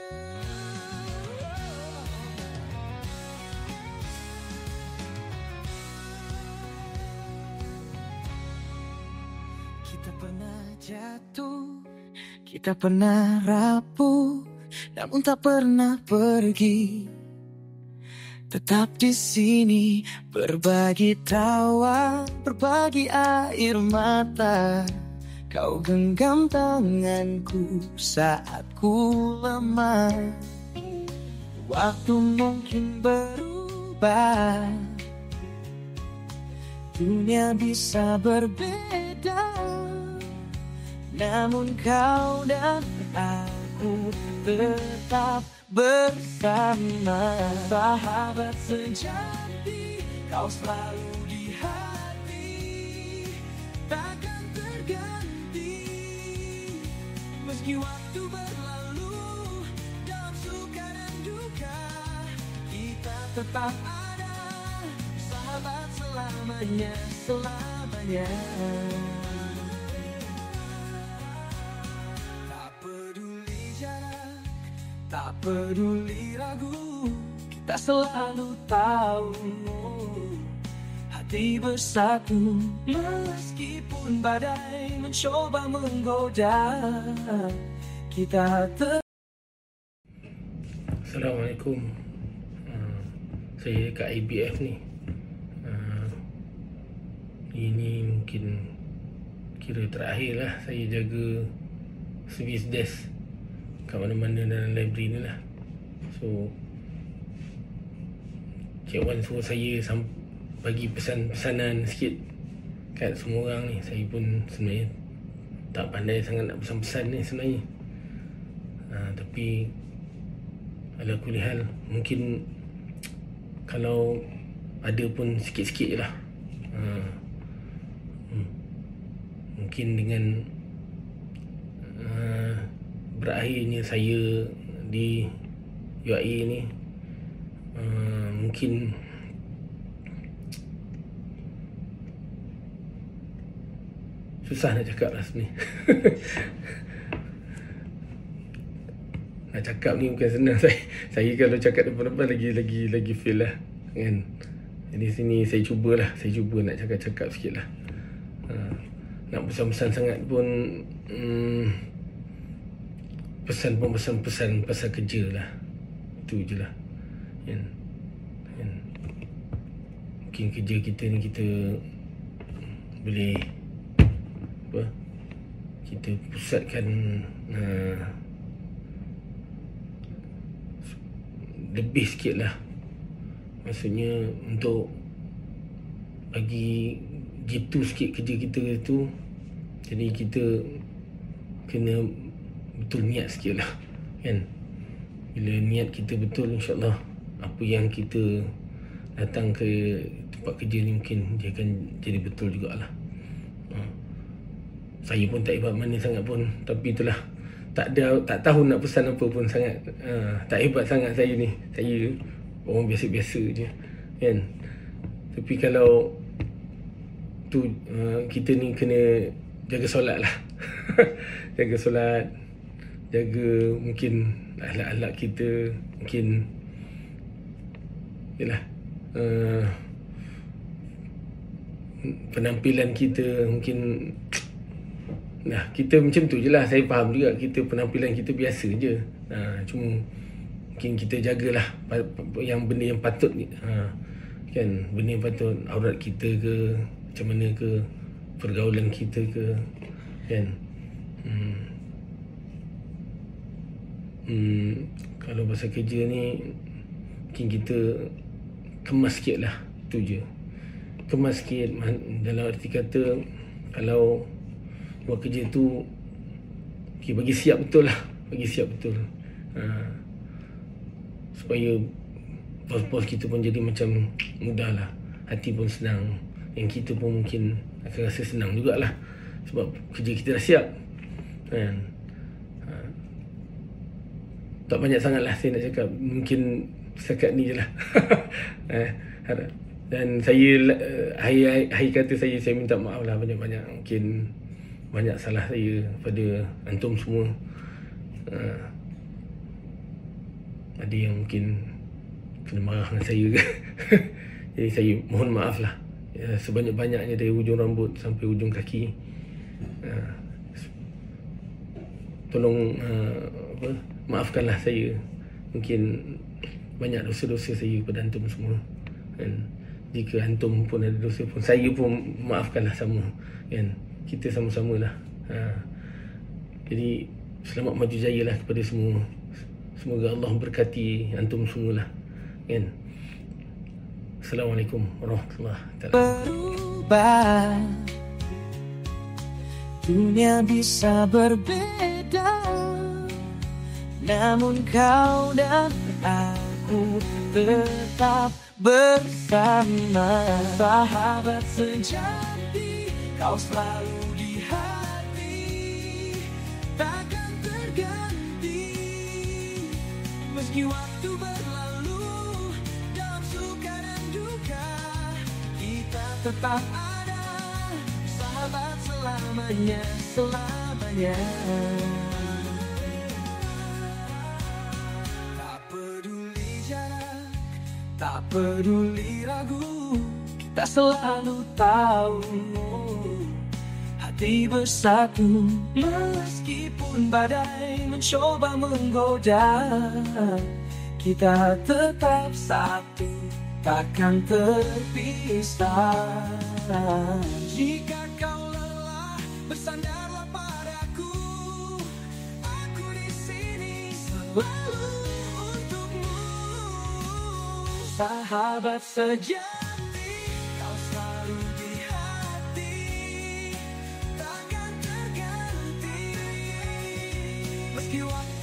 Kita pernah jatuh, kita pernah rapuh, namun tak pernah pergi. Tetap di sini, berbagi tawa, berbagi air mata. Kau genggam tanganku saat ku lemah. Waktu mungkin berubah, dunia bisa berbeda, namun kau dan aku tetap bersama. Sahabat sejati, kau selalu di hati, takkan terganti. Meski waktu berlalu, dalam suka dan duka, kita tetap ada. Sahabat selamanya, selamanya. Tak peduli jarak, tak peduli ragu, kita selalu tahu hati bersatu. Meskipun badai mencoba menggoda, kita Assalamualaikum. Saya kat IBF ni. Ini mungkin kira terakhir lah saya jaga service desk kat mana-mana dalam library ni lah. So Cik Wan suruh saya bagi pesanan sikit kat semua orang ni. Saya pun sebenarnya tak pandai sangat nak pesan-pesan ni sebenarnya. Tapi ala kulli hal, mungkin kalau ada pun sikit-sikit je lah. Mungkin dengan berakhirnya saya di UAE ni, mungkin susah nak cakap lah sebenarnya. Nak cakap ni bukan senang. Saya kalau cakap depan-depan lagi feel lah kan. Jadi sini saya cuba nak cakap sikit lah. Nak pesan-pesan sangat pun pesan pasal kerja lah. Itu je lah kan. Mungkin kerja kita ni kita boleh kita pusatkan lebih sikit lah. Maksudnya untuk bagi gitu sikit kerja kita tu. Jadi kita kena betul niat sikit lah kan. Bila niat kita betul, insyaAllah apa yang kita datang ke tempat kerja ni mungkin dia akan jadi betul jugalah. Saya pun tak hebat mana sangat pun, tapi itulah, tak tahu nak pesan apa pun sangat. Tak hebat sangat saya ni. Saya orang biasa-biasa je kan. Tapi kalau tu kita ni kena jaga solat lah. Jaga solat, jaga mungkin akhlak-akhlak kita, mungkin yalah, penampilan kita mungkin. Nah, kita macam tu je lah. Saya faham juga kita penampilan kita biasa je. Cuma mungkin kita jagalah yang benda yang patut ni. Kan, benda yang patut, aurat kita ke, macam mana ke, pergaulan kita ke, kan. Kalau pasal kerja ni mungkin kita kemas sikit lah. Itu je, kemas sikit. Dalam arti kata, kalau buat kerja tu bagi siap betul lah. Bagi siap betul, supaya bos-bos kita pun jadi macam mudah lah, hati pun senang, yang kita pun mungkin akan rasa senang jugalah sebab kerja kita dah siap kan. Tak banyak sangat lah saya nak cakap, mungkin setakat ni je lah. Dan saya akhir kata saya minta maaf lah banyak-banyak. Mungkin banyak salah saya pada antum semua. ada yang mungkin kena marah dengan saya ke. Jadi saya mohon maaf lah, sebanyak-banyaknya dari hujung rambut sampai hujung kaki. Tolong maafkanlah saya, mungkin banyak dosa-dosa saya kepada antum semua, kan. Jika antum pun ada dosa pun, saya pun maafkanlah sama, kan. Kita sama-sama lah. Jadi selamat maju jaya lah kepada semua. Semoga Allah berkati antum semua lah, kan. Assalamualaikum warahmatullahi wabarakatuh. Berubah, dunia bisa berbeda, namun kau dan aku tetap bersama. Sahabat sejati, kau selalu di hati, takkan terganti. Meski waktu berlalu, dalam suka dan duka, kita tetap ada, sahabat selamanya, selamanya. Tak peduli jarak, tak peduli ragu, kita selalu tahu hati bersatu. Meskipun badai mencoba menggoda, kita tetap satu, takkan terpisah. Jika kau lelah, bersandarlah padaku, aku di sini selalu untukmu. Sahabat sejati, kau selalu di hati, takkan terganti. Meski waktu